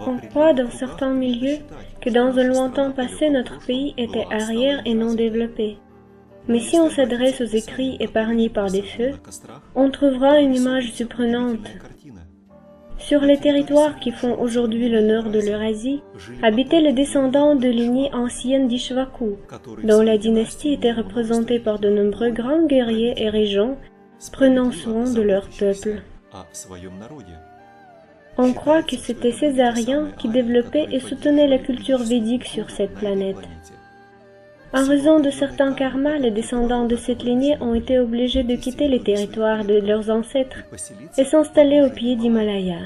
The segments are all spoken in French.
On croit dans certains milieux que dans un lointain passé notre pays était arrière et non développé. Mais si on s'adresse aux écrits épargnés par des feux, on trouvera une image surprenante. Sur les territoires qui font aujourd'hui le nord de l'Eurasie, habitaient les descendants de lignées anciennes d'Ishvaku, dont la dynastie était représentée par de nombreux grands guerriers et régents prenant soin de leur peuple. On croit que c'était ces Aryens qui développaient et soutenaient la culture védique sur cette planète. En raison de certains karmas, les descendants de cette lignée ont été obligés de quitter les territoires de leurs ancêtres et s'installer au pied d'Himalaya.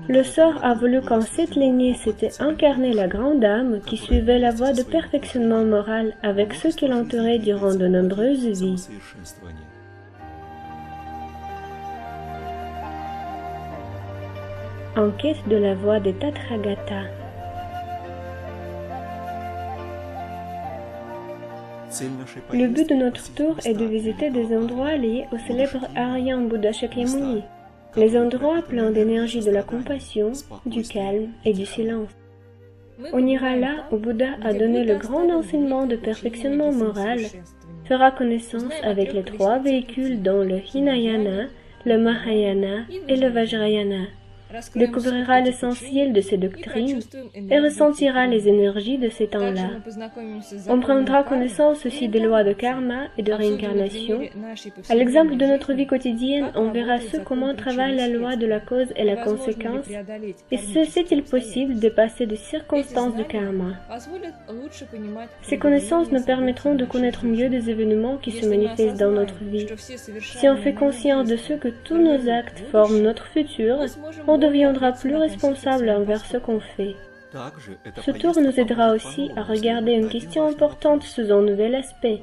Le sort a voulu qu'en cette lignée s'était incarnée la grande âme qui suivait la voie de perfectionnement moral avec ceux qui l'entouraient durant de nombreuses vies. En quête de la voie des Tathagata. Le but de notre tour est de visiter des endroits liés au célèbre Aryan Bouddha Shakyamuni, les endroits pleins d'énergie de la compassion, du calme et du silence. On ira là où Bouddha a donné le grand enseignement de perfectionnement moral, fera connaissance avec les trois véhicules dont le Hinayana, le Mahayana et le Vajrayana, découvrira l'essentiel de ces doctrines et ressentira les énergies de ces temps-là. On prendra connaissance aussi des lois de karma et de réincarnation. À l'exemple de notre vie quotidienne, on verra comment travaille la loi de la cause et la conséquence, et est-il possible de passer des circonstances du karma. Ces connaissances nous permettront de connaître mieux des événements qui se manifestent dans notre vie. Si on fait conscience de ce que tous nos actes forment notre futur, on deviendra plus responsable envers ce qu'on fait. Ce tour nous aidera aussi à regarder une question importante sous un nouvel aspect.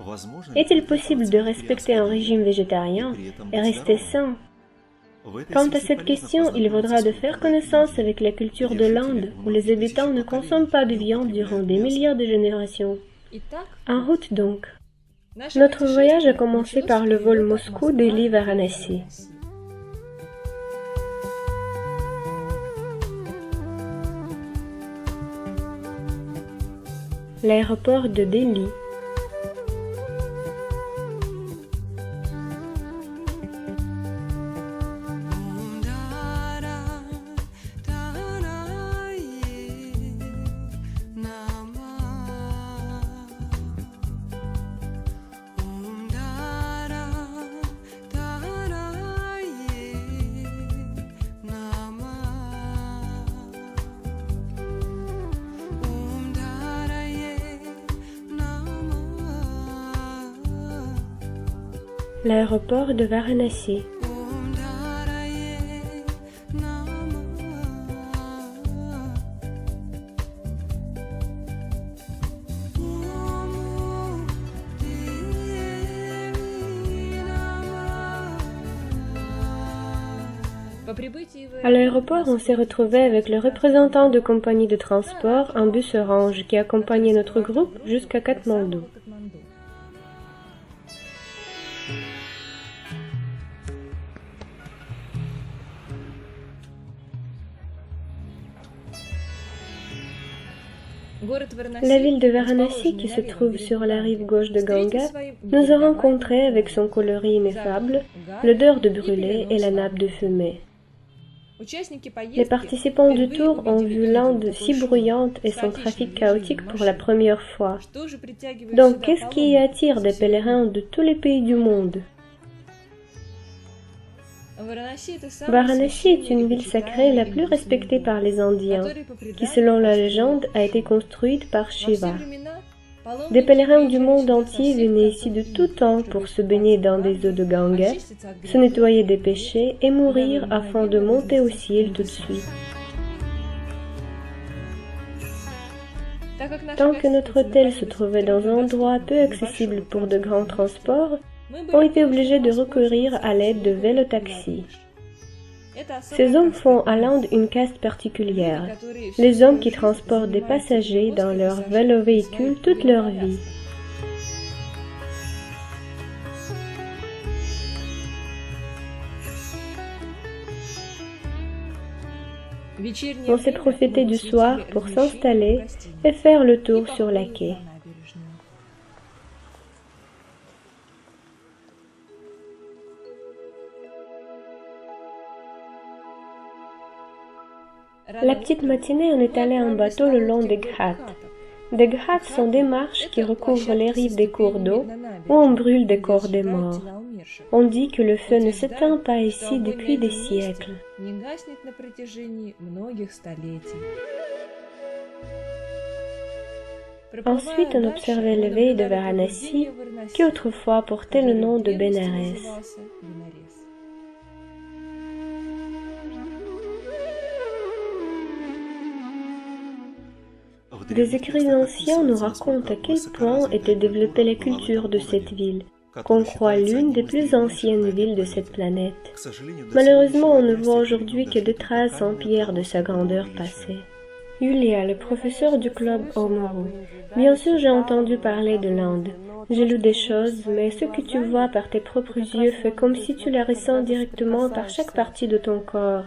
Est-il possible de respecter un régime végétarien et rester sain? Quant à cette question, il vaudra de faire connaissance avec la culture de l'Inde, où les habitants ne consomment pas de viande durant des milliards de générations. En route donc. Notre voyage a commencé par le vol Moscou-Delhi-Varanasi. L'aéroport de Delhi. L'aéroport de Varanasi. À l'aéroport, on s'est retrouvé avec le représentant de compagnie de transport, un bus orange qui accompagnait notre groupe jusqu'à Katmandou. La ville de Varanasi, qui se trouve sur la rive gauche de Ganga, nous a rencontrés avec son coloris ineffable, l'odeur de brûlé et la nappe de fumée. Les participants du tour ont vu l'Inde si bruyante et son trafic chaotique pour la première fois. Donc, qu'est-ce qui y attire des pèlerins de tous les pays du monde? Varanasi est une ville sacrée la plus respectée par les Indiens, qui selon la légende a été construite par Shiva. Des pèlerins du monde entier venaient ici de tout temps pour se baigner dans des eaux de Ganga, se nettoyer des péchés et mourir afin de monter au ciel tout de suite. Tant que notre hôtel se trouvait dans un endroit peu accessible pour de grands transports, ont été obligés de recourir à l'aide de vélotaxis. Ces hommes font à l'Inde une caste particulière, les hommes qui transportent des passagers dans leur vélo-véhicule toute leur vie. On s'est profité du soir pour s'installer et faire le tour sur la quai. La petite matinée, on est allé en bateau le long des Ghats. Des Ghats sont des marches qui recouvrent les rives des cours d'eau où on brûle des corps des morts. On dit que le feu ne s'éteint pas ici depuis des siècles. Ensuite, on observait l'éveil de Varanasi, qui autrefois portait le nom de Bénarès. Des écrits anciens nous racontent à quel point était développée la culture de cette ville, qu'on croit l'une des plus anciennes villes de cette planète. Malheureusement, on ne voit aujourd'hui que des traces en pierre de sa grandeur passée. Yulia, le professeur du club Omaru. Bien sûr, j'ai entendu parler de l'Inde. J'ai lu des choses, mais ce que tu vois par tes propres yeux fait comme si tu la ressens directement par chaque partie de ton corps.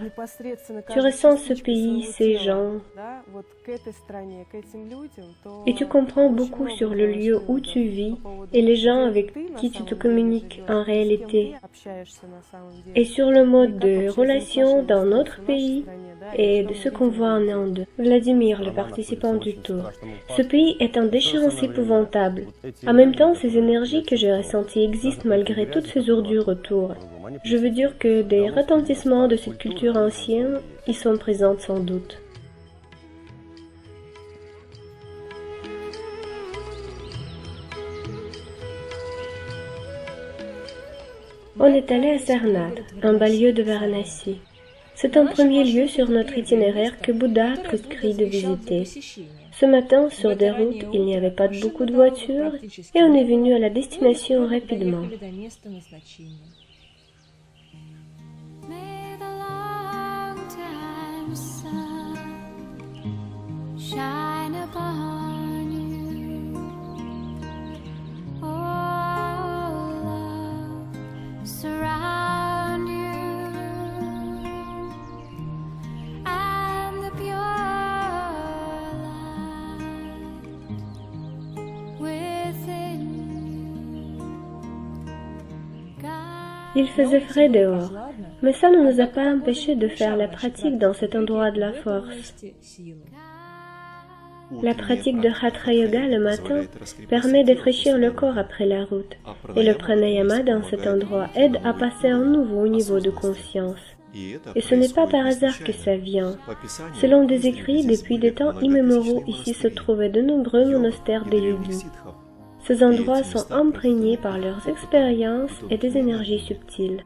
Tu ressens ce pays, ces gens, et tu comprends beaucoup sur le lieu où tu vis et les gens avec qui tu te communiques en réalité, et sur le mode de relation dans notre pays et de ce qu'on voit en Inde. Vladimir, le participant du tour. Ce pays est en déchéance épouvantable. En même temps, ces énergies que j'ai ressenties existent malgré toutes ces ordures autour. Je veux dire que des retentissements de cette culture ancienne y sont présents sans doute. On est allé à Sarnath, un bas lieu de Varanasi. C'est un premier lieu sur notre itinéraire que Bouddha a prescrit de visiter. Ce matin, sur des routes, il n'y avait pas beaucoup de voitures et on est venu à la destination rapidement. Il faisait frais dehors, mais ça ne nous a pas empêchés de faire la pratique dans cet endroit de la force. La pratique de Hatha Yoga le matin permet de fraîchir le corps après la route, et le pranayama dans cet endroit aide à passer à un nouveau niveau de conscience. Et ce n'est pas par hasard que ça vient. Selon des écrits, depuis des temps immémoriaux, ici se trouvaient de nombreux monastères de yogis. Ces endroits sont imprégnés par leurs expériences et des énergies subtiles.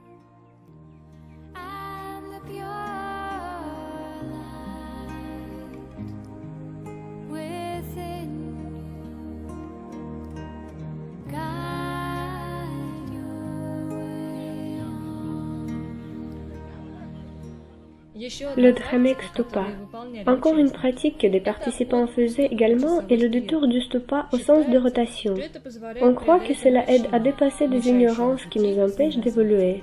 Le Dhramek Stupa. Encore une pratique que des participants faisaient également est le détour du stupa au sens de rotation. On croit que cela aide à dépasser des ignorances qui nous empêchent d'évoluer.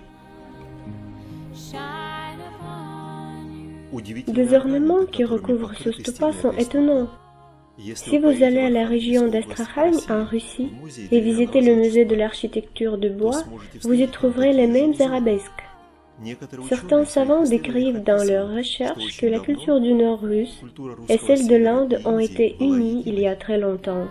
Des ornements qui recouvrent ce stupa sont étonnants. Si vous allez à la région d'Astrakhan, en Russie, et visitez le musée de l'architecture de bois, vous y trouverez les mêmes arabesques. Certains savants décrivent dans leurs recherches que la culture du nord russe et celle de l'Inde ont été unies il y a très longtemps.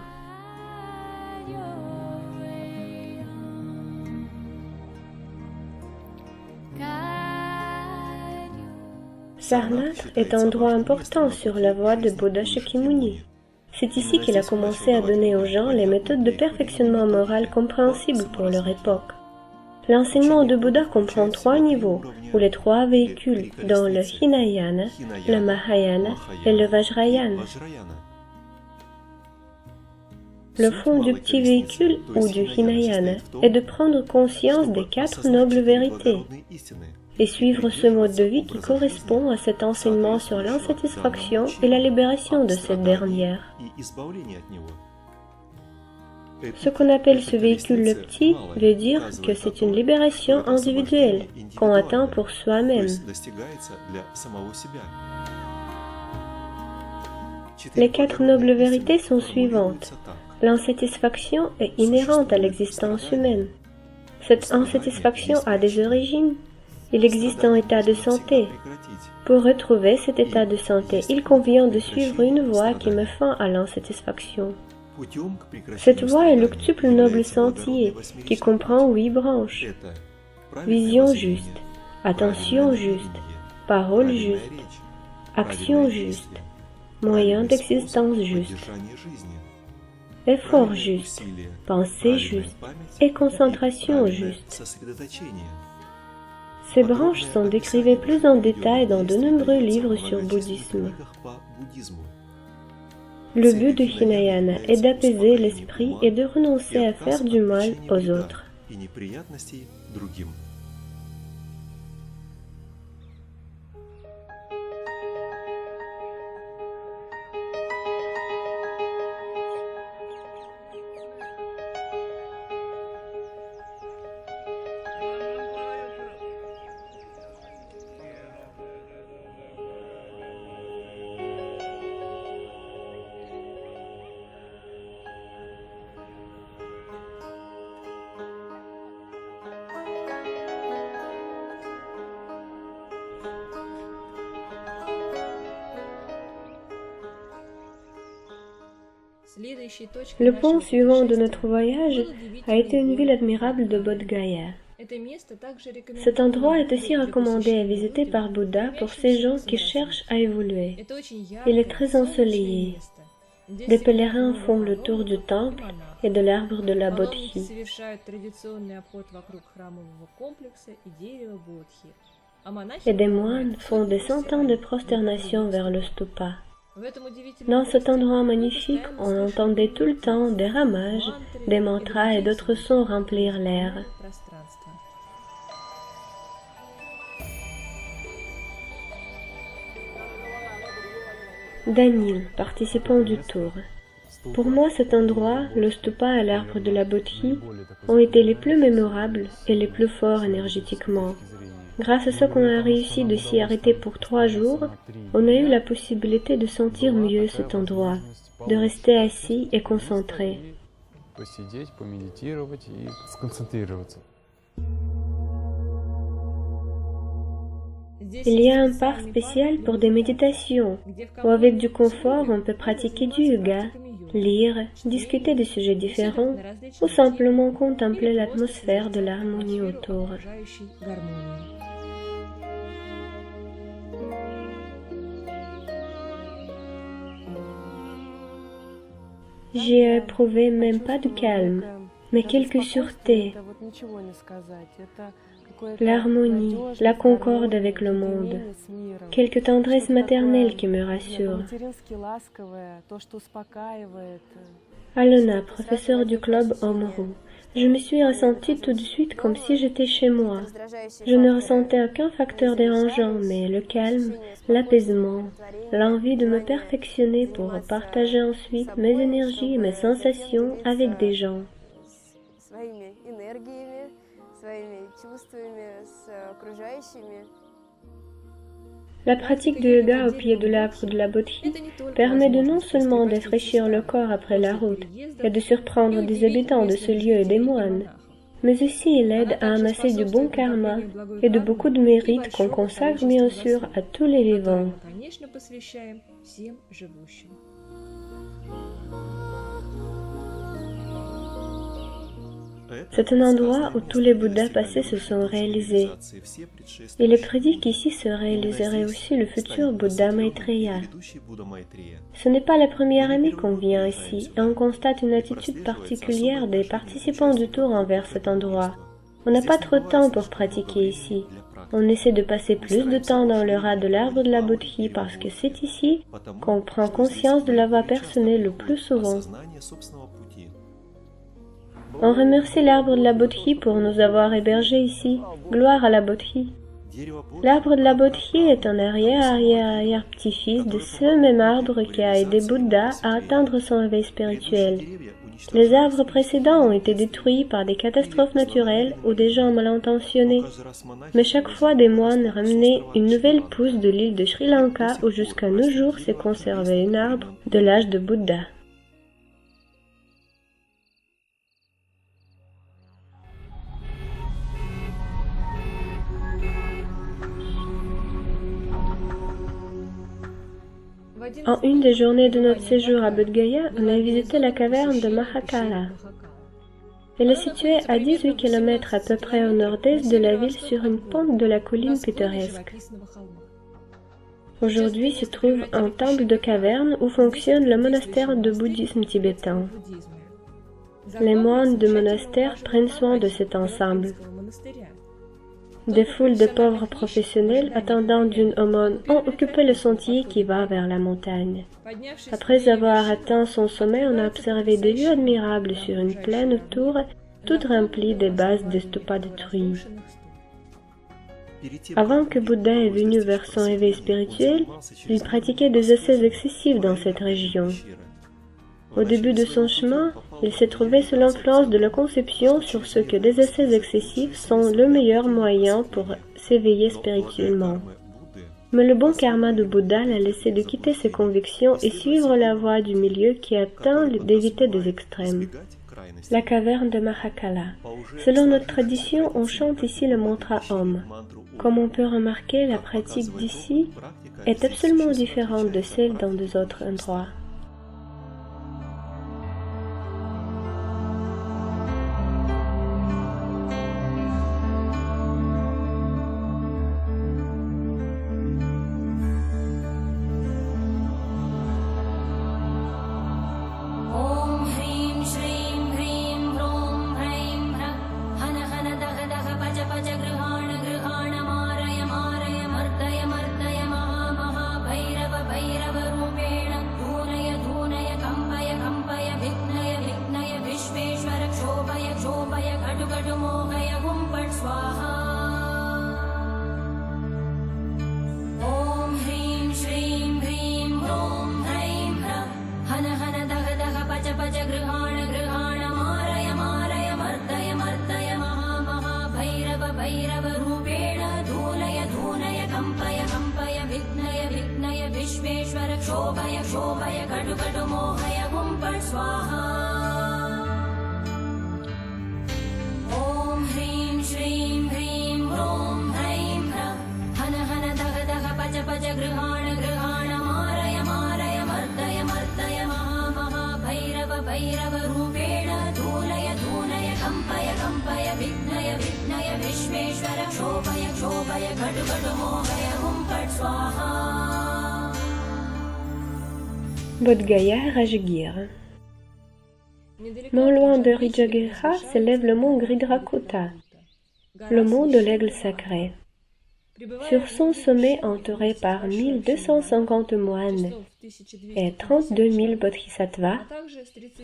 Sarnath est un endroit important sur la voie de Bouddha Shakyamuni. C'est ici qu'il a commencé à donner aux gens les méthodes de perfectionnement moral compréhensibles pour leur époque. L'enseignement de Bouddha comprend 3 niveaux, ou les 3 véhicules, dont le Hinayana, le Mahayana et le Vajrayana. Le fond du petit véhicule, ou du Hinayana, est de prendre conscience des 4 nobles vérités, et suivre ce mode de vie qui correspond à cet enseignement sur l'insatisfaction et la libération de cette dernière. Ce qu'on appelle ce véhicule le petit veut dire que c'est une libération individuelle qu'on atteint pour soi-même. Les 4 nobles vérités sont suivantes. L'insatisfaction est inhérente à l'existence humaine. Cette insatisfaction a des origines. Il existe un état de santé. Pour retrouver cet état de santé, il convient de suivre une voie qui met fin à l'insatisfaction. Cette voie est l'octuple noble sentier qui comprend 8 branches. Vision juste, attention juste, parole juste, action juste, moyen d'existence juste, effort juste, pensée juste et concentration juste. Ces branches sont décrivées plus en détail dans de nombreux livres sur le bouddhisme. Le but de Hinayana est d'apaiser l'esprit et de renoncer à faire du mal aux autres. Le point suivant de notre voyage a été une ville admirable de Bodh Gaya. Cet endroit est aussi recommandé à visiter par Bouddha pour ces gens qui cherchent à évoluer. Il est très ensoleillé. Des pèlerins font le tour du temple et de l'arbre de la Bodhi. Et des moines font des centaines de prosternations vers le stupa. Dans cet endroit magnifique, on entendait tout le temps des ramages, des mantras et d'autres sons remplir l'air. Daniel, participant du tour. Pour moi, cet endroit, le stupa et l'arbre de la Bodhi, ont été les plus mémorables et les plus forts énergétiquement. Grâce à ce qu'on a réussi de s'y arrêter pour 3 jours, on a eu la possibilité de sentir mieux cet endroit, de rester assis et concentré. Il y a un parc spécial pour des méditations, où avec du confort on peut pratiquer du yoga, lire, discuter de sujets différents, ou simplement contempler l'atmosphère de l'harmonie autour. J'y ai éprouvé même pas de calme, mais quelque sûreté, l'harmonie, la concorde avec le monde, quelque tendresse maternelle qui me rassure. Alona, professeure du club Omru, je me suis ressentie tout de suite comme si j'étais chez moi. Je ne ressentais aucun facteur dérangeant, mais le calme, l'apaisement, l'envie de me perfectionner pour partager ensuite mes énergies et mes sensations avec des gens. La pratique du yoga au pied de l'arbre de la Bodhi permet de non seulement d'afraîchir le corps après la route et de surprendre des habitants de ce lieu et des moines, mais aussi il aide à amasser du bon karma et de beaucoup de mérites qu'on consacre bien sûr à tous les vivants. C'est un endroit où tous les Bouddhas passés se sont réalisés. Il est prédit qu'ici se réaliserait aussi le futur Bouddha Maitreya. Ce n'est pas la première année qu'on vient ici et on constate une attitude particulière des participants du tour envers cet endroit. On n'a pas trop de temps pour pratiquer ici. On essaie de passer plus de temps dans le ras de l'arbre de la Bodhi parce que c'est ici qu'on prend conscience de la voie personnelle le plus souvent. On remercie l'arbre de la Bodhi pour nous avoir hébergés ici. Gloire à la Bodhi. L'arbre de la Bodhi est un arrière-arrière-arrière-petit-fils de ce même arbre qui a aidé Bouddha à atteindre son éveil spirituel. Les arbres précédents ont été détruits par des catastrophes naturelles ou des gens mal intentionnés. Mais chaque fois, des moines ramenaient une nouvelle pousse de l'île de Sri Lanka où jusqu'à nos jours s'est conservé un arbre de l'âge de Bouddha. En une des journées de notre séjour à Bodh Gaya, on a visité la caverne de Mahakala. Elle est située à 18 km à peu près au nord-est de la ville sur une pente de la colline pittoresque. Aujourd'hui se trouve un temple de caverne où fonctionne le monastère de bouddhisme tibétain. Les moines du monastère prennent soin de cet ensemble. Des foules de pauvres professionnels attendant d'une aumône ont occupé le sentier qui va vers la montagne. Après avoir atteint son sommet, on a observé des vues admirables sur une plaine autour, toute remplie des bases de stupas détruits. Avant que Bouddha est venu vers son éveil spirituel, il pratiquait des ascèses excessives dans cette région. Au début de son chemin, il s'est trouvé sous l'influence de la conception sur ce que des ascèses excessives sont le meilleur moyen pour s'éveiller spirituellement. Mais le bon karma de Bouddha l'a laissé de quitter ses convictions et suivre la voie du milieu qui atteint d'éviter des extrêmes. La caverne de Mahakala. Selon notre tradition, on chante ici le mantra Om. Comme on peut remarquer, la pratique d'ici est absolument différente de celle dans des autres endroits. Bodh Gaya, Rajgir. Non loin de Rajgir s'élève le mont Gridrakota, le mont de l'aigle sacré. Sur son sommet, entouré par 1250 moines et 32 000 bodhisattvas,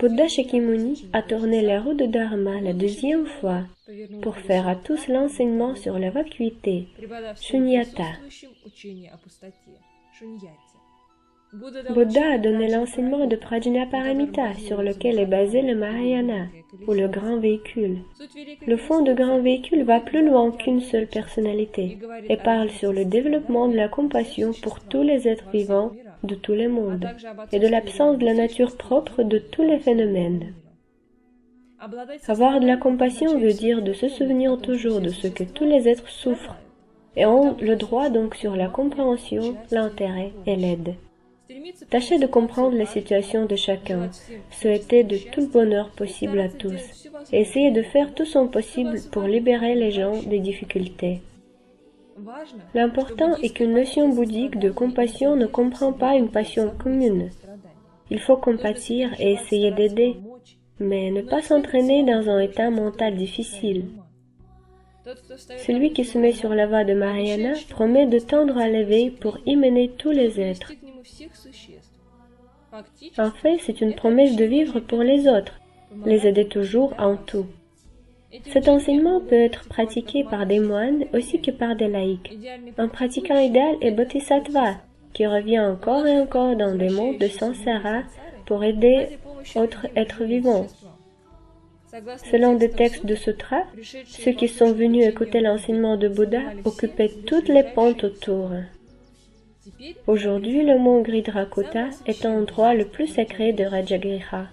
Buddha Shakyamuni a tourné la roue de Dharma la deuxième fois pour faire à tous l'enseignement sur la vacuité, Shunyata. Bouddha a donné l'enseignement de Prajnaparamita sur lequel est basé le Mahayana, ou le grand véhicule. Le fond de grand véhicule va plus loin qu'une seule personnalité et parle sur le développement de la compassion pour tous les êtres vivants de tous les mondes et de l'absence de la nature propre de tous les phénomènes. Avoir de la compassion veut dire de se souvenir toujours de ce que tous les êtres souffrent et ont le droit donc sur la compréhension, l'intérêt et l'aide. Tâchez de comprendre la situation de chacun, souhaitez de tout le bonheur possible à tous, et essayez de faire tout son possible pour libérer les gens des difficultés. L'important est qu'une notion bouddhique de compassion ne comprend pas une passion commune. Il faut compatir et essayer d'aider, mais ne pas s'entraîner dans un état mental difficile. Celui qui se met sur la voie de Mahayana promet de tendre à l'éveil pour y mener tous les êtres. En fait, c'est une promesse de vivre pour les autres, les aider toujours en tout. Cet enseignement peut être pratiqué par des moines aussi que par des laïcs. Un pratiquant idéal est Bodhisattva, qui revient encore et encore dans des mondes de samsara pour aider autres êtres vivants, Selon des textes de sutras, ceux qui sont venus écouter l'enseignement de Bouddha occupaient toutes les pentes autour. Aujourd'hui, le mont Gridrakota est l'endroit le plus sacré de Rajagriha.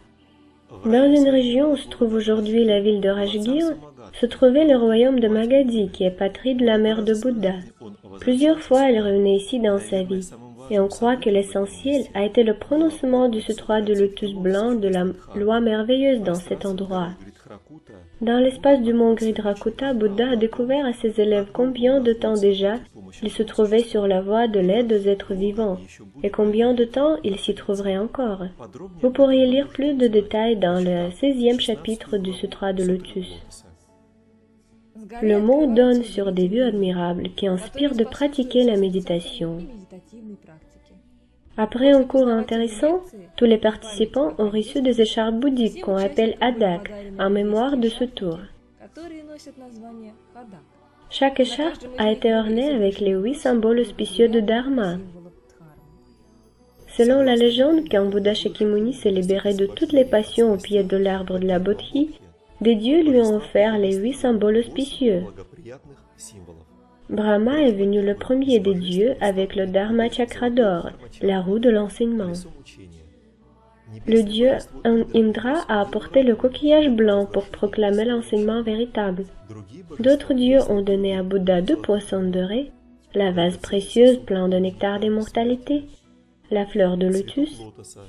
Dans une région où se trouve aujourd'hui la ville de Rajgir, se trouvait le royaume de Magadhi, qui est patrie de la mère de Bouddha. Plusieurs fois, elle revenait ici dans sa vie, et on croit que l'essentiel a été le prononcement du sutra de lotus blanc de la loi merveilleuse dans cet endroit. Dans l'espace du mont Gridrakota, Bouddha a découvert à ses élèves combien de temps déjà il se trouvait sur la voie de l'aide aux êtres vivants, et combien de temps il s'y trouverait encore. Vous pourriez lire plus de détails dans le 16e chapitre du Sutra de Lotus. Le mont donne sur des vues admirables qui inspirent de pratiquer la méditation. Après un cours intéressant, tous les participants ont reçu des écharpes bouddhiques qu'on appelle adak, en mémoire de ce tour. Chaque écharpe a été ornée avec les 8 symboles auspicieux de Dharma. Selon la légende, quand Bouddha Shakyamuni s'est libéré de toutes les passions au pied de l'arbre de la Bodhi, des dieux lui ont offert les 8 symboles auspicieux. Brahma est venu le premier des dieux avec le Dharma Chakra d'or, la roue de l'enseignement. Le dieu Indra a apporté le coquillage blanc pour proclamer l'enseignement véritable. D'autres dieux ont donné à Bouddha 2 poissons dorés, la vase précieuse pleine de nectar d'immortalité, la fleur de lotus,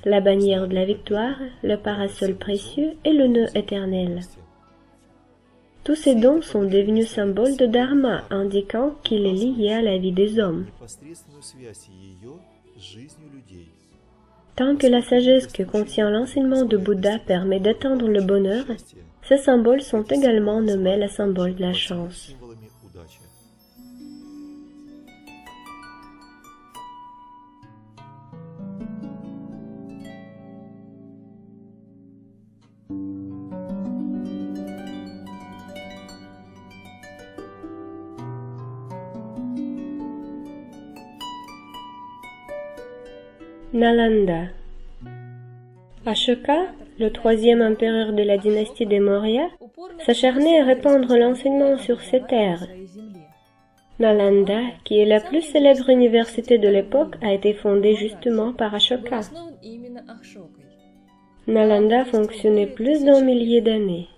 la bannière de la victoire, le parasol précieux et le nœud éternel. Tous ces dons sont devenus symboles de Dharma, indiquant qu'il est lié à la vie des hommes. Tant que la sagesse que contient l'enseignement de Bouddha permet d'atteindre le bonheur, ces symboles sont également nommés les symboles de la chance. Nalanda. Ashoka, le 3e empereur de la dynastie des Maurya, s'acharnait à répandre l'enseignement sur ces terres. Nalanda, qui est la plus célèbre université de l'époque, a été fondée justement par Ashoka. Nalanda fonctionnait plus d'un millier d'années.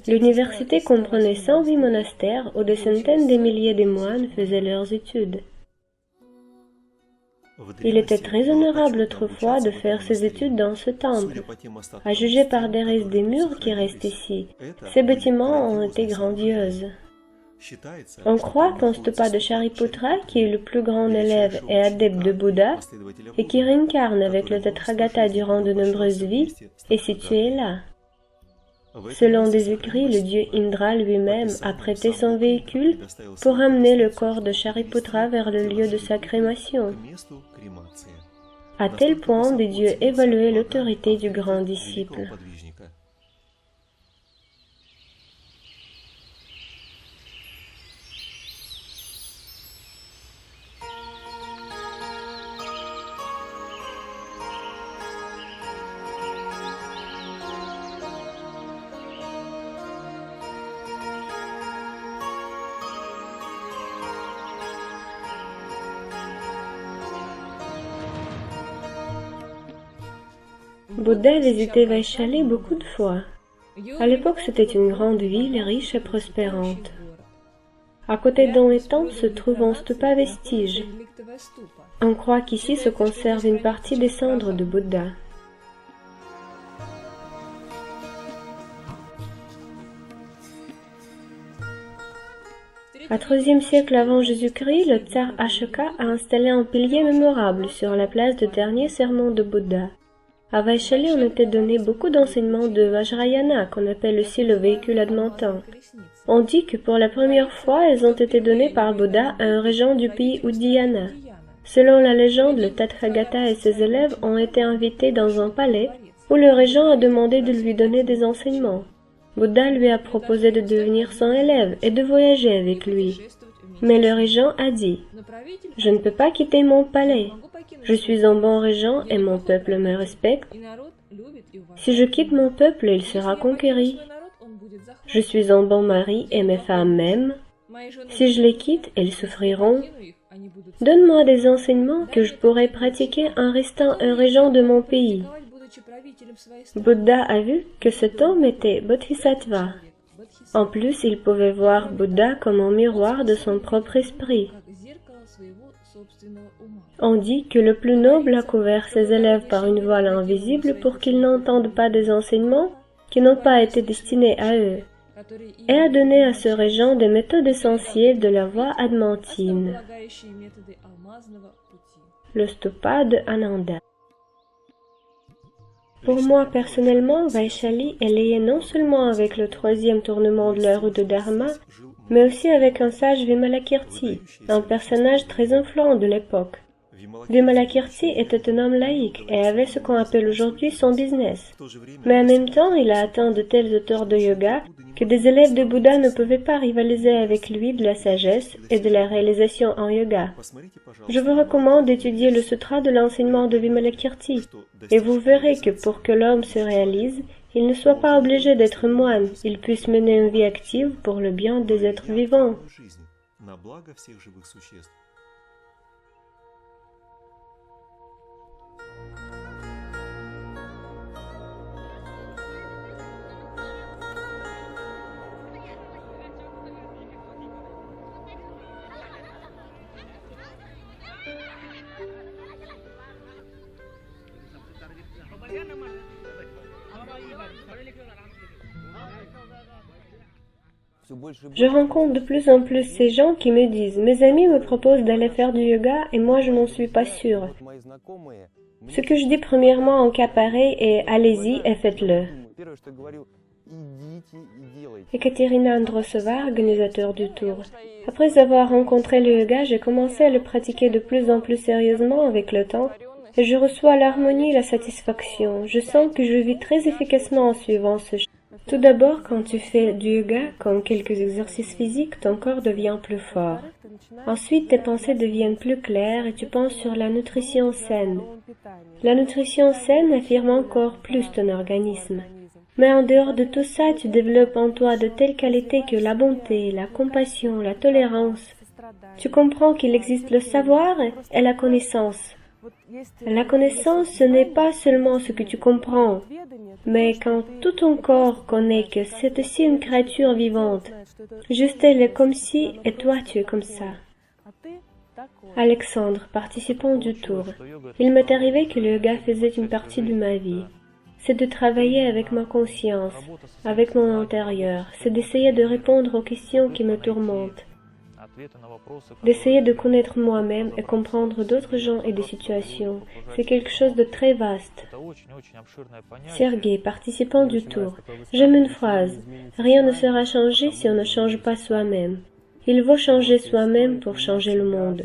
L'université comprenait 108 monastères où des centaines de milliers de moines faisaient leurs études. Il était très honorable autrefois de faire ses études dans ce temple. À juger par des restes des murs qui restent ici, ces bâtiments ont été grandioses. On croit qu'un stupa de Shariputra, qui est le plus grand élève et adepte de Bouddha, et qui réincarne avec le Tathagata durant de nombreuses vies, est situé là. Selon des écrits, le dieu Indra lui-même a prêté son véhicule pour amener le corps de Shariputra vers le lieu de sa crémation. À tel point, des dieux évaluaient l'autorité du grand disciple. Bouddha visitait Vaishali beaucoup de fois. À l'époque, c'était une grande ville riche et prospérante. À côté d'un étang se trouve un stupa vestige. On croit qu'ici se conserve une partie des cendres de Bouddha. Au IIIe siècle avant Jésus-Christ, le tsar Ashoka a installé un pilier mémorable sur la place du dernier sermon de Bouddha. À Vaishali, on était donné beaucoup d'enseignements de Vajrayana, qu'on appelle aussi le véhicule admontant. On dit que pour la première fois, elles ont été données par Bouddha à un régent du pays Udiyana. Selon la légende, le Tathagata et ses élèves ont été invités dans un palais où le régent a demandé de lui donner des enseignements. Bouddha lui a proposé de devenir son élève et de voyager avec lui. Mais le régent a dit « Je ne peux pas quitter mon palais. Je suis un bon régent et mon peuple me respecte. Si je quitte mon peuple, il sera conquéri. Je suis un bon mari et mes femmes m'aiment. Si je les quitte, elles souffriront. Donne-moi des enseignements que je pourrais pratiquer en restant un régent de mon pays. Bouddha a vu que cet homme était Bodhisattva. En plus, il pouvait voir Bouddha comme un miroir de son propre esprit. On dit que le plus noble a couvert ses élèves par une voile invisible pour qu'ils n'entendent pas des enseignements qui n'ont pas été destinés à eux, et a donné à ce régent des méthodes essentielles de la voie adamantine, le stupa de Ananda. Pour moi, personnellement, Vaishali est lié non seulement avec le troisième tournement de la route de Dharma, mais aussi avec un sage Vimalakirti, un personnage très influent de l'époque. Vimalakirti était un homme laïque et avait ce qu'on appelle aujourd'hui son business. Mais en même temps, il a atteint de telles hauteurs de yoga que des élèves de Bouddha ne pouvaient pas rivaliser avec lui de la sagesse et de la réalisation en yoga. Je vous recommande d'étudier le sutra de l'enseignement de Vimalakirti, et vous verrez que pour que l'homme se réalise, il ne soit pas obligé d'être moine, il puisse mener une vie active pour le bien des êtres vivants. Je rencontre de plus en plus ces gens qui me disent « Mes amis me proposent d'aller faire du yoga et moi je n'en suis pas sûre. » Ce que je dis premièrement en cas pareil est « Allez-y et faites-le. » Ekaterina Androsova, organisateur du tour. Après avoir rencontré le yoga, j'ai commencé à le pratiquer de plus en plus sérieusement avec le temps et je reçois l'harmonie et la satisfaction. Je sens que je vis très efficacement en suivant ce chemin. Tout d'abord, quand tu fais du yoga, comme quelques exercices physiques, ton corps devient plus fort. Ensuite, tes pensées deviennent plus claires et tu penses sur la nutrition saine. La nutrition saine affirme encore plus ton organisme. Mais en dehors de tout ça, tu développes en toi de telles qualités que la bonté, la compassion, la tolérance. Tu comprends qu'il existe le savoir et la connaissance. La connaissance, ce n'est pas seulement ce que tu comprends, mais quand tout ton corps connaît que c'est aussi une créature vivante, juste elle est comme si, et toi tu es comme ça. Alexandre, participant du tour. Il m'est arrivé que le yoga faisait une partie de ma vie. C'est de travailler avec ma conscience, avec mon intérieur, c'est d'essayer de répondre aux questions qui me tourmentent, d'essayer de connaître moi-même et comprendre d'autres gens et des situations. C'est quelque chose de très vaste. Sergei, participant du tour. J'aime une phrase. Rien ne sera changé si on ne change pas soi-même. Il faut changer soi-même pour changer le monde.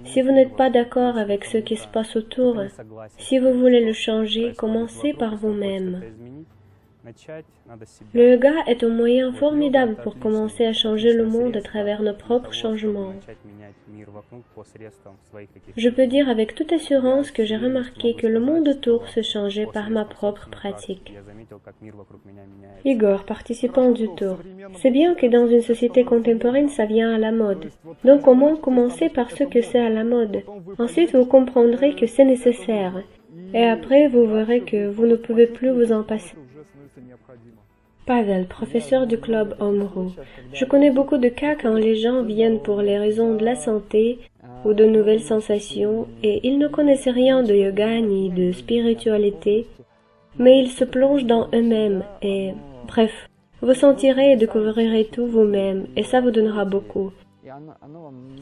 Si vous n'êtes pas d'accord avec ce qui se passe autour, si vous voulez le changer, commencez par vous-même. Le yoga est un moyen formidable pour commencer à changer le monde à travers nos propres changements. Je peux dire avec toute assurance que j'ai remarqué que le monde autour se changeait par ma propre pratique. Igor, participant du tour. C'est bien que dans une société contemporaine, ça vient à la mode. Donc au moins commencez par ce que c'est à la mode. Ensuite, vous comprendrez que c'est nécessaire. Et après, vous verrez que vous ne pouvez plus vous en passer. Pavel, professeur du club Omru. Je connais beaucoup de cas quand les gens viennent pour les raisons de la santé ou de nouvelles sensations et ils ne connaissent rien de yoga ni de spiritualité, mais ils se plongent dans eux-mêmes et, bref, vous sentirez et découvrirez tout vous-même et ça vous donnera beaucoup.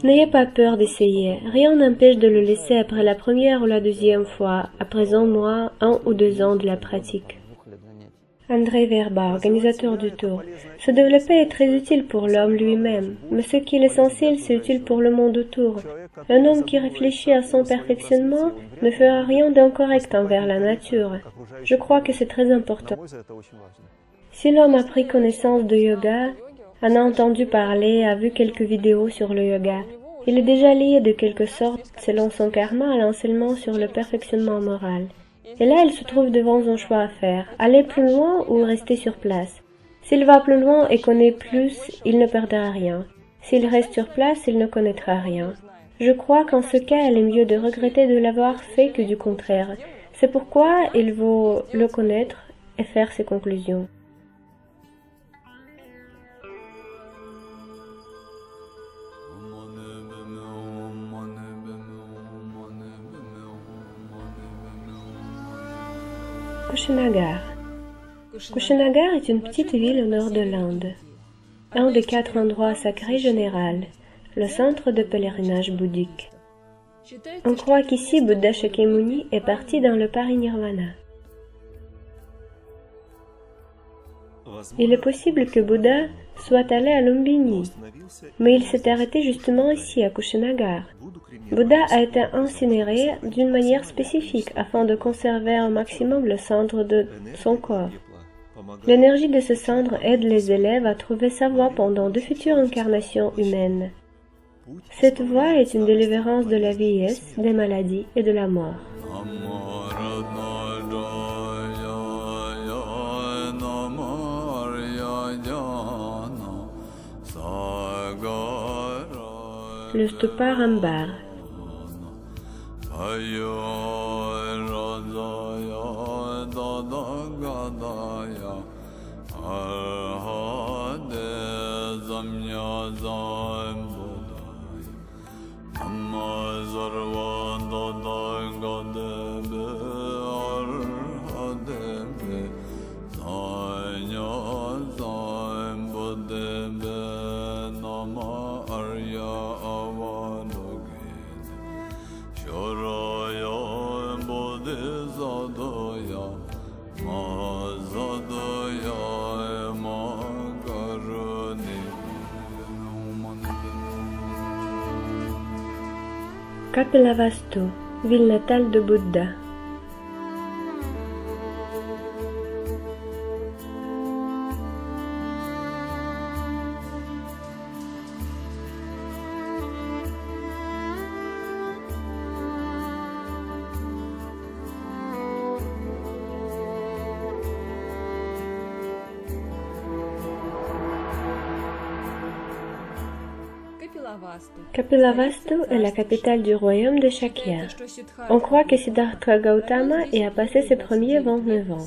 N'ayez pas peur d'essayer, rien n'empêche de le laisser après la première ou la deuxième fois, après un mois, 1 ou 2 ans de la pratique. Andrei Verba, organisateur du tour. Se développer est très utile pour l'homme lui-même, mais ce qui est essentiel, c'est utile pour le monde autour. Un homme qui réfléchit à son perfectionnement ne fera rien d'incorrect envers la nature. Je crois que c'est très important. Si l'homme a pris connaissance de yoga, en a entendu parler, a vu quelques vidéos sur le yoga, il est déjà lié de quelque sorte, selon son karma, à l'enseignement sur le perfectionnement moral. Et là, il se trouve devant un choix à faire, aller plus loin ou rester sur place. S'il va plus loin et connaît plus, il ne perdra rien. S'il reste sur place, il ne connaîtra rien. Je crois qu'en ce cas, il est mieux de regretter de l'avoir fait que du contraire. C'est pourquoi il vaut le connaître et faire ses conclusions. Kushinagar. Kushinagar est une petite ville au nord de l'Inde, un des 4 endroits sacrés généraux, le centre de pèlerinage bouddhique. On croit qu'ici Bouddha Shakyamuni est parti dans le parinirvana. Il est possible que Bouddha soit allé à Lumbini, mais il s'est arrêté justement ici à Kushinagar. Bouddha a été incinéré d'une manière spécifique afin de conserver au maximum le cendre de son corps. L'énergie de ce cendre aide les élèves à trouver sa voie pendant de futures incarnations humaines. Cette voie est une délivrance de la vieillesse, des maladies et de la mort. Le stupa Rambar. Kapilavastu, ville natale de Bouddha. Kapilavastu est la capitale du royaume de Shakya. On croit que Siddhartha Gautama y a passé ses premiers 29 ans.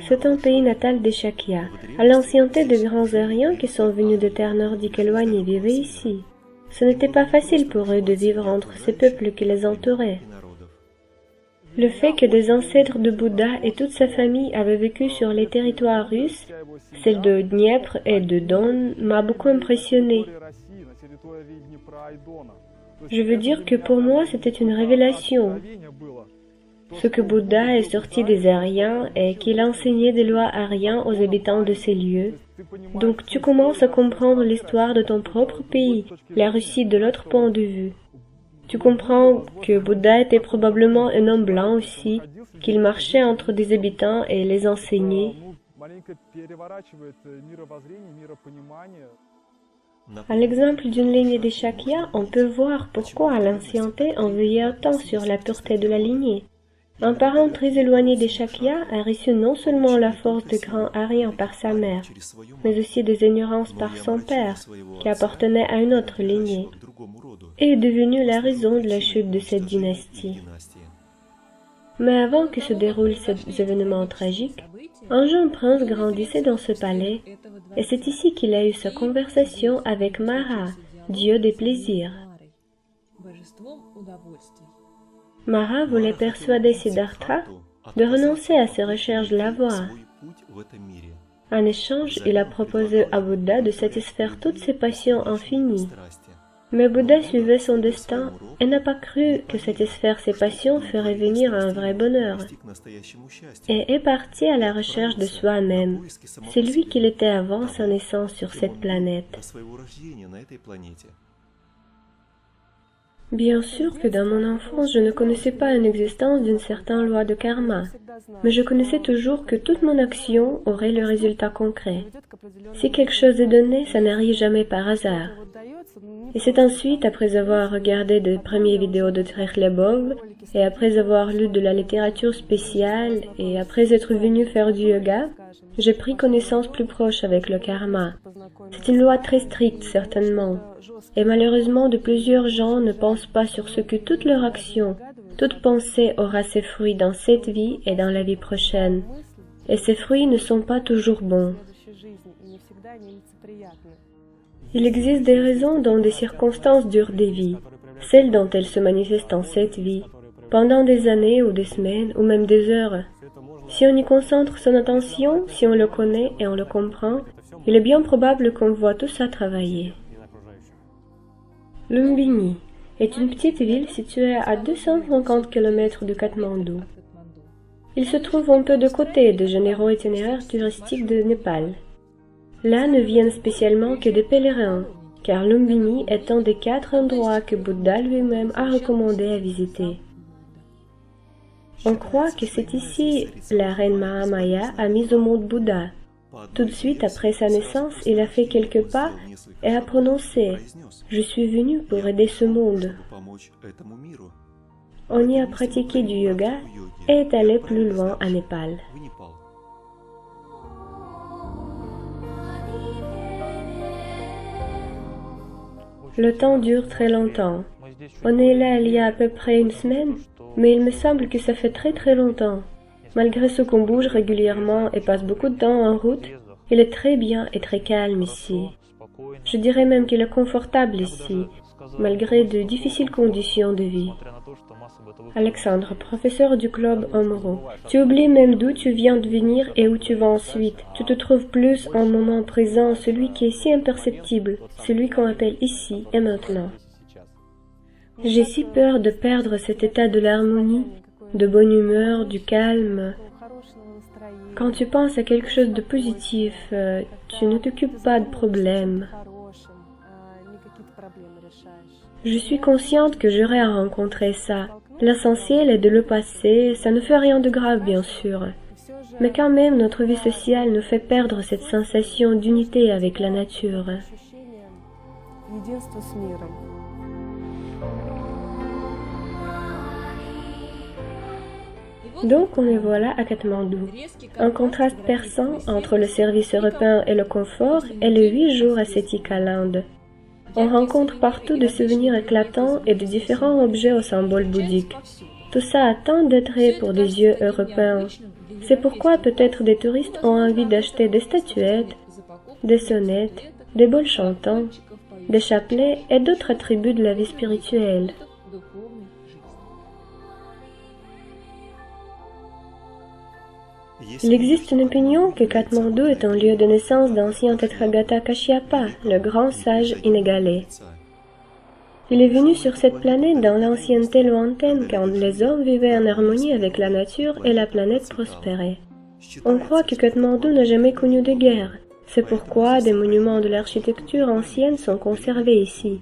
C'est un pays natal des Shakya. À l'ancienneté, de grands Aryans qui sont venus de terres nordiques éloignées vivaient ici. Ce n'était pas facile pour eux de vivre entre ces peuples qui les entouraient. Le fait que des ancêtres de Bouddha et toute sa famille avaient vécu sur les territoires russes, celles de Dniepr et de Don, m'a beaucoup impressionné. Je veux dire que pour moi, c'était une révélation. Ce que Bouddha est sorti des Aryans et qu'il enseignait des lois aryennes aux habitants de ces lieux. Donc tu commences à comprendre l'histoire de ton propre pays, la Russie de l'autre point de vue. Tu comprends que Bouddha était probablement un homme blanc aussi, qu'il marchait entre des habitants et les enseignait. À l'exemple d'une lignée des Shakya, on peut voir pourquoi à l'ancienneté on veillait autant sur la pureté de la lignée. Un parent très éloigné des Shakya a reçu non seulement la force de grands Aryans par sa mère, mais aussi des ignorances par son père, qui appartenait à une autre lignée, et est devenu la raison de la chute de cette dynastie. Mais avant que se déroulent ces événements tragiques, un jeune prince grandissait dans ce palais, et c'est ici qu'il a eu sa conversation avec Mara, dieu des plaisirs. Mara voulait persuader Siddhartha de renoncer à ses recherches de la voie. En échange, il a proposé à Bouddha de satisfaire toutes ses passions infinies. Mais Bouddha suivait son destin et n'a pas cru que satisfaire ses passions ferait venir un vrai bonheur, et est parti à la recherche de soi-même. C'est lui qu'il était avant sa naissance sur cette planète. Bien sûr que dans mon enfance, je ne connaissais pas l'existence d'une certaine loi de karma, mais je connaissais toujours que toute mon action aurait le résultat concret. Si quelque chose est donné, ça n'arrive jamais par hasard. Et c'est ensuite, après avoir regardé des premières vidéos de Trikhlebov, et après avoir lu de la littérature spéciale, et après être venu faire du yoga, j'ai pris connaissance plus proche avec le karma. C'est une loi très stricte, certainement. Et malheureusement, de plusieurs gens ne pensent pas sur ce que toute leur action, toute pensée aura ses fruits dans cette vie et dans la vie prochaine. Et ces fruits ne sont pas toujours bons. Il existe des raisons dont des circonstances durent des vies, celles dont elles se manifestent en cette vie, pendant des années ou des semaines ou même des heures. Si on y concentre son attention, si on le connaît et on le comprend, il est bien probable qu'on voit tout ça travailler. Lumbini est une petite ville située à 250 km de Katmandou. Il se trouve un peu de côté des généraux itinéraires touristiques de Népal. Là ne viennent spécialement que des pèlerins, car Lumbini est un des 4 endroits que Bouddha lui-même a recommandé à visiter. On croit que c'est ici la reine Mahamaya a mis au monde Bouddha. Tout de suite après sa naissance, il a fait quelques pas et a prononcé « Je suis venu pour aider ce monde ». On y a pratiqué du yoga et est allé plus loin à Népal. Le temps dure très longtemps. On est là il y a à peu près une semaine, mais il me semble que ça fait très longtemps. Malgré ce qu'on bouge régulièrement et passe beaucoup de temps en route, il est très bien et très calme ici. Je dirais même qu'il est confortable ici, malgré de difficiles conditions de vie. Alexandre, professeur du club Omro, tu oublies même d'où tu viens de venir et où tu vas ensuite. Tu te trouves plus en moment présent, celui qui est si imperceptible, celui qu'on appelle ici et maintenant. J'ai si peur de perdre cet état de l'harmonie, de bonne humeur, du calme. Quand tu penses à quelque chose de positif, tu ne t'occupes pas de problèmes. Je suis consciente que j'aurai à rencontrer ça. L'essentiel est de le passer, ça ne fait rien de grave bien sûr. Mais quand même, notre vie sociale nous fait perdre cette sensation d'unité avec la nature. Donc on est voilà à Katmandou. Un contraste perçant entre le service européen et le confort et les 8 jours ascétiques à l'Inde. On rencontre partout des souvenirs éclatants et de différents objets aux symboles bouddhiques. Tout ça a tant d'intérêt pour des yeux européens. C'est pourquoi peut-être des touristes ont envie d'acheter des statuettes, des sonnettes, des bols chantants, des chapelets et d'autres attributs de la vie spirituelle. Il existe une opinion que Katmandou est un lieu de naissance d'ancien Tathagata Kashyapa, le grand sage inégalé. Il est venu sur cette planète dans l'ancienneté lointaine quand les hommes vivaient en harmonie avec la nature et la planète prospérait. On croit que Katmandou n'a jamais connu de guerre. C'est pourquoi des monuments de l'architecture ancienne sont conservés ici.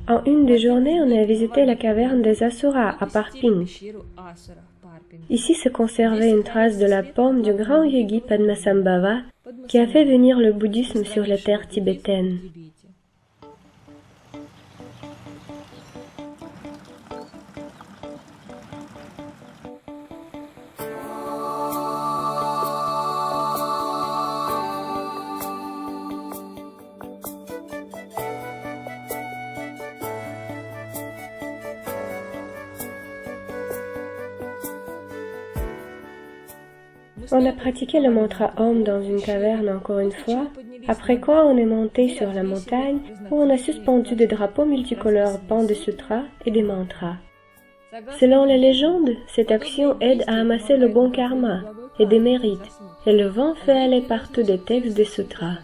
En une des journées, on a visité la caverne des Asuras à Parping. Ici se conservait une trace de la pomme du grand yogi Padmasambhava qui a fait venir le bouddhisme sur les terres tibétaines. On a pratiqué le mantra Om dans une caverne encore une fois, après quoi on est monté sur la montagne où on a suspendu des drapeaux multicolores pans de sutras et des mantras. Selon la légende, cette action aide à amasser le bon karma et des mérites, et le vent fait aller partout des textes des sutras.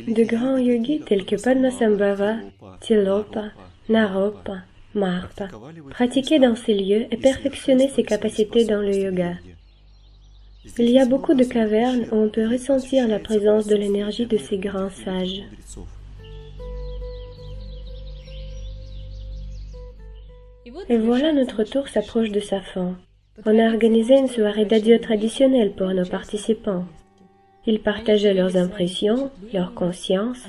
De grands yogis tels que Padmasambhava, Tilopa, Naropa, Marpa pratiquaient dans ces lieux et perfectionnaient ses capacités dans le yoga. Il y a beaucoup de cavernes où on peut ressentir la présence de l'énergie de ces grands sages. Et voilà notre tour s'approche de sa fin. On a organisé une soirée d'adieu traditionnelle pour nos participants. Ils partageaient leurs impressions, leur conscience,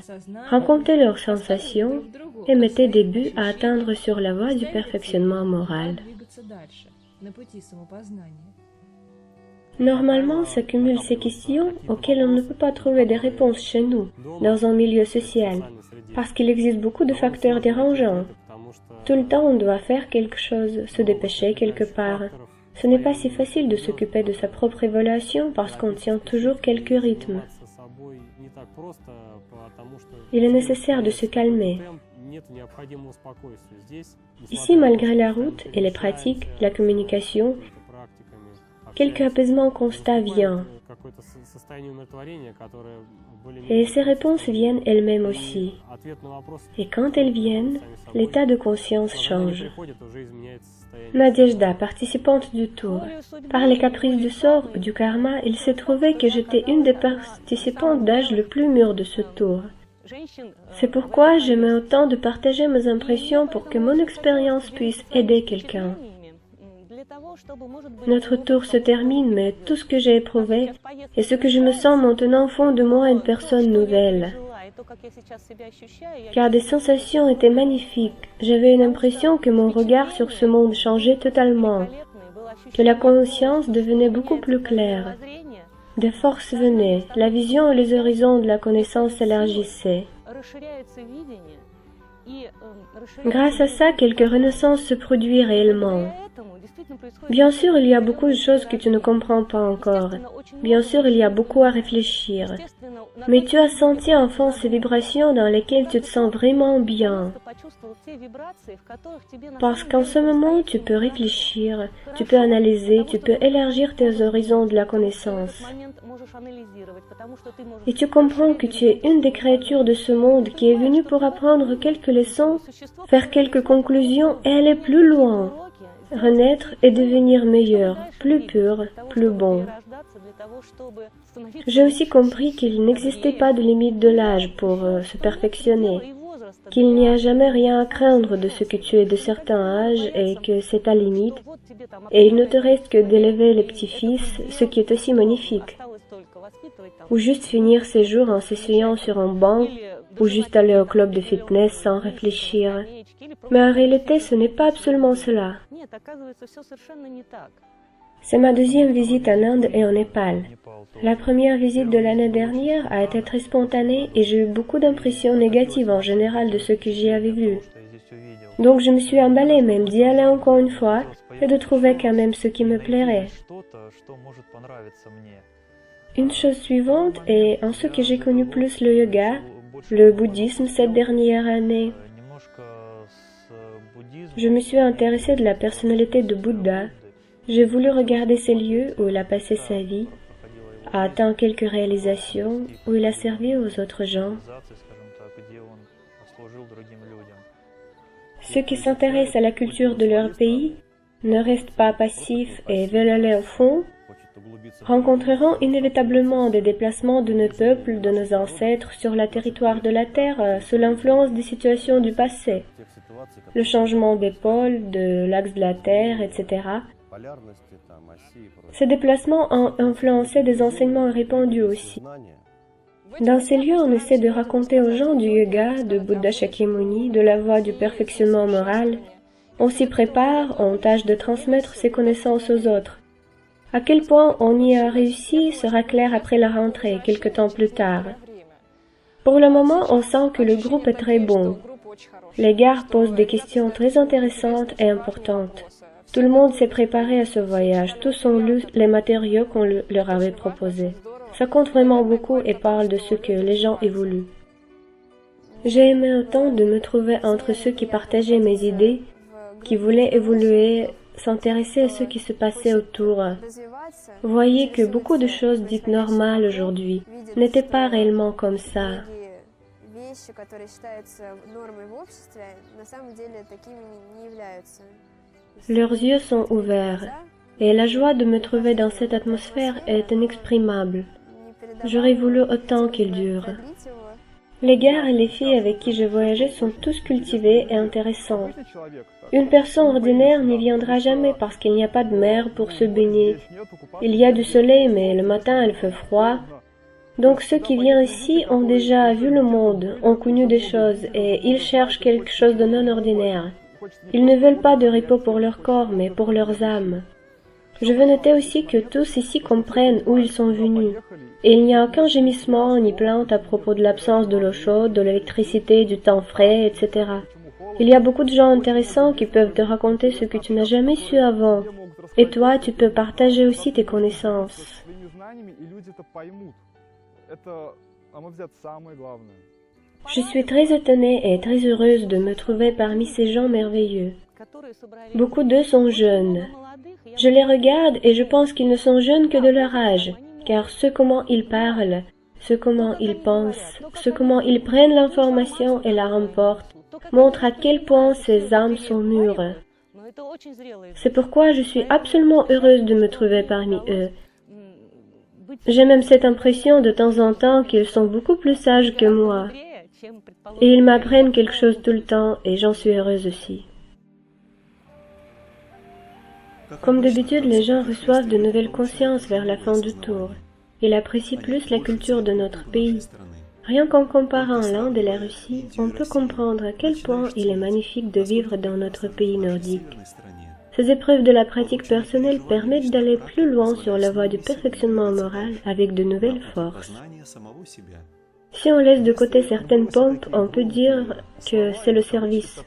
racontaient leurs sensations et mettaient des buts à atteindre sur la voie du perfectionnement moral. Normalement s'accumulent ces questions auxquelles on ne peut pas trouver des réponses chez nous, dans un milieu social, parce qu'il existe beaucoup de facteurs dérangeants. Tout le temps on doit faire quelque chose, se dépêcher quelque part. Ce n'est pas si facile de s'occuper de sa propre évaluation parce qu'on tient toujours quelques rythmes. Il est nécessaire de se calmer. Ici, malgré la route et les pratiques, la communication, quelque apaisement constat vient. Et ces réponses viennent elles-mêmes aussi. Et quand elles viennent, l'état de conscience change. Nadejda, participante du tour. Par les caprices du sort ou du karma, il s'est trouvé que j'étais une des participantes d'âge le plus mûr de ce tour. C'est pourquoi j'aimais autant de partager mes impressions pour que mon expérience puisse aider quelqu'un. Notre tour se termine, mais tout ce que j'ai éprouvé et ce que je me sens maintenant font de moi une personne nouvelle. Car des sensations étaient magnifiques. J'avais une impression que mon regard sur ce monde changeait totalement, que la conscience devenait beaucoup plus claire. Des forces venaient, la vision et les horizons de la connaissance s'élargissaient. Grâce à ça, quelques renaissances se produisent réellement. Bien sûr, il y a beaucoup de choses que tu ne comprends pas encore. Bien sûr, il y a beaucoup à réfléchir. Mais tu as senti enfin ces vibrations dans lesquelles tu te sens vraiment bien. Parce qu'en ce moment, tu peux réfléchir, tu peux analyser, tu peux élargir tes horizons de la connaissance. Et tu comprends que tu es une des créatures de ce monde qui est venue pour apprendre quelques leçons, faire quelques conclusions et aller plus loin. Renaître et devenir meilleur, plus pur, plus bon. J'ai aussi compris qu'il n'existait pas de limite de l'âge pour se perfectionner, qu'il n'y a jamais rien à craindre de ce que tu es de certain âge et que c'est ta limite, et il ne te reste que d'élever les petits-fils, ce qui est aussi magnifique. Ou juste finir ses jours en s'essuyant sur un banc, ou juste aller au club de fitness sans réfléchir. Mais en réalité, ce n'est pas absolument cela. C'est ma deuxième visite en Inde et au Népal. La première visite de l'année dernière a été très spontanée et j'ai eu beaucoup d'impressions négatives en général de ce que j'y avais vu. Donc je me suis emballée même d'y aller encore une fois et de trouver quand même ce qui me plairait. Une chose suivante est en ce que j'ai connu plus le yoga, le bouddhisme cette dernière année. Je me suis intéressée de la personnalité de Bouddha. J'ai voulu regarder ces lieux où il a passé sa vie, a atteint quelques réalisations, où il a servi aux autres gens. Ceux qui s'intéressent à la culture de leur pays ne restent pas passifs et veulent aller au fond, rencontreront inévitablement des déplacements de nos peuples, de nos ancêtres sur le territoire de la Terre sous l'influence des situations du passé, le changement des pôles, de l'axe de la Terre, etc. Ces déplacements ont influencé des enseignements répandus aussi. Dans ces lieux, on essaie de raconter aux gens du yoga, de Buddha Shakyamuni, de la voie du perfectionnement moral. On s'y prépare, on tâche de transmettre ses connaissances aux autres. À quel point on y a réussi sera clair après la rentrée, quelque temps plus tard. Pour le moment, on sent que le groupe est très bon. Les gares posent des questions très intéressantes et importantes. Tout le monde s'est préparé à ce voyage, tous ont lu les matériaux qu'on leur avait proposés. Ça compte vraiment beaucoup et parle de ce que les gens évoluent. J'ai aimé autant de me trouver entre ceux qui partageaient mes idées, qui voulaient évoluer, s'intéresser à ce qui se passait autour. Voyez que beaucoup de choses dites normales aujourd'hui n'étaient pas réellement comme ça. Leurs yeux sont ouverts, et la joie de me trouver dans cette atmosphère est inexprimable. J'aurais voulu autant qu'il dure. Les gars et les filles avec qui je voyageais sont tous cultivés et intéressants. Une personne ordinaire n'y viendra jamais parce qu'il n'y a pas de mer pour se baigner. Il y a du soleil, mais le matin il fait froid. Donc ceux qui viennent ici ont déjà vu le monde, ont connu des choses, et ils cherchent quelque chose de non ordinaire. Ils ne veulent pas de repos pour leur corps, mais pour leurs âmes. Je veux noter aussi que tous ici comprennent où ils sont venus. Et il n'y a aucun gémissement ni plainte à propos de l'absence de l'eau chaude, de l'électricité, du temps frais, etc. Il y a beaucoup de gens intéressants qui peuvent te raconter ce que tu n'as jamais su avant. Et toi, tu peux partager aussi tes connaissances. Je suis très étonnée et très heureuse de me trouver parmi ces gens merveilleux. Beaucoup d'eux sont jeunes. Je les regarde et je pense qu'ils ne sont jeunes que de leur âge, car ce comment ils parlent, ce comment ils pensent, ce comment ils prennent l'information et la remportent, montre à quel point ces âmes sont mûres. C'est pourquoi je suis absolument heureuse de me trouver parmi eux. J'ai même cette impression de temps en temps qu'ils sont beaucoup plus sages que moi. Et ils m'apprennent quelque chose tout le temps et j'en suis heureuse aussi. Comme d'habitude, les gens reçoivent de nouvelles consciences vers la fin du tour. Ils apprécient plus la culture de notre pays. Rien qu'en comparant l'Inde et la Russie, on peut comprendre à quel point il est magnifique de vivre dans notre pays nordique. Ces épreuves de la pratique personnelle permettent d'aller plus loin sur la voie du perfectionnement moral avec de nouvelles forces. Si on laisse de côté certaines pompes, on peut dire que c'est le service.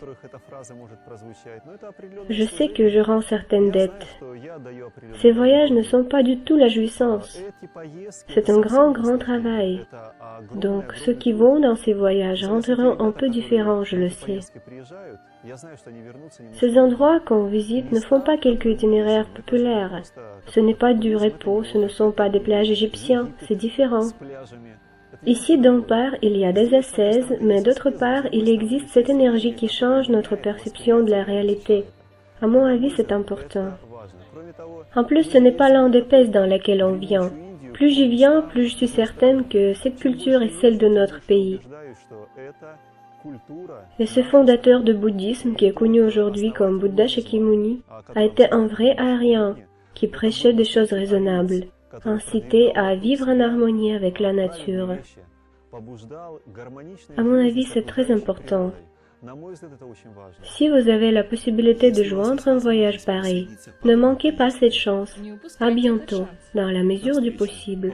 Je sais que je rends certaines dettes. Ces voyages ne sont pas du tout la jouissance. C'est un grand travail. Donc, ceux qui vont dans ces voyages rentreront un peu différents, je le sais. Ces endroits qu'on visite ne font pas quelques itinéraires populaires. Ce n'est pas du repos, ce ne sont pas des plages égyptiennes, c'est différent. Ici, d'un part, il y a des ascèses, mais d'autre part, il existe cette énergie qui change notre perception de la réalité. À mon avis, c'est important. En plus, ce n'est pas l'Inde épaisse dans laquelle on vient. Plus j'y viens, plus je suis certaine que cette culture est celle de notre pays. Et ce fondateur de bouddhisme, qui est connu aujourd'hui comme Bouddha Shakyamuni, a été un vrai aryen, qui prêchait des choses raisonnables, incité à vivre en harmonie avec la nature. À mon avis, c'est très important. Si vous avez la possibilité de joindre un voyage pareil, ne manquez pas cette chance. À bientôt, dans la mesure du possible.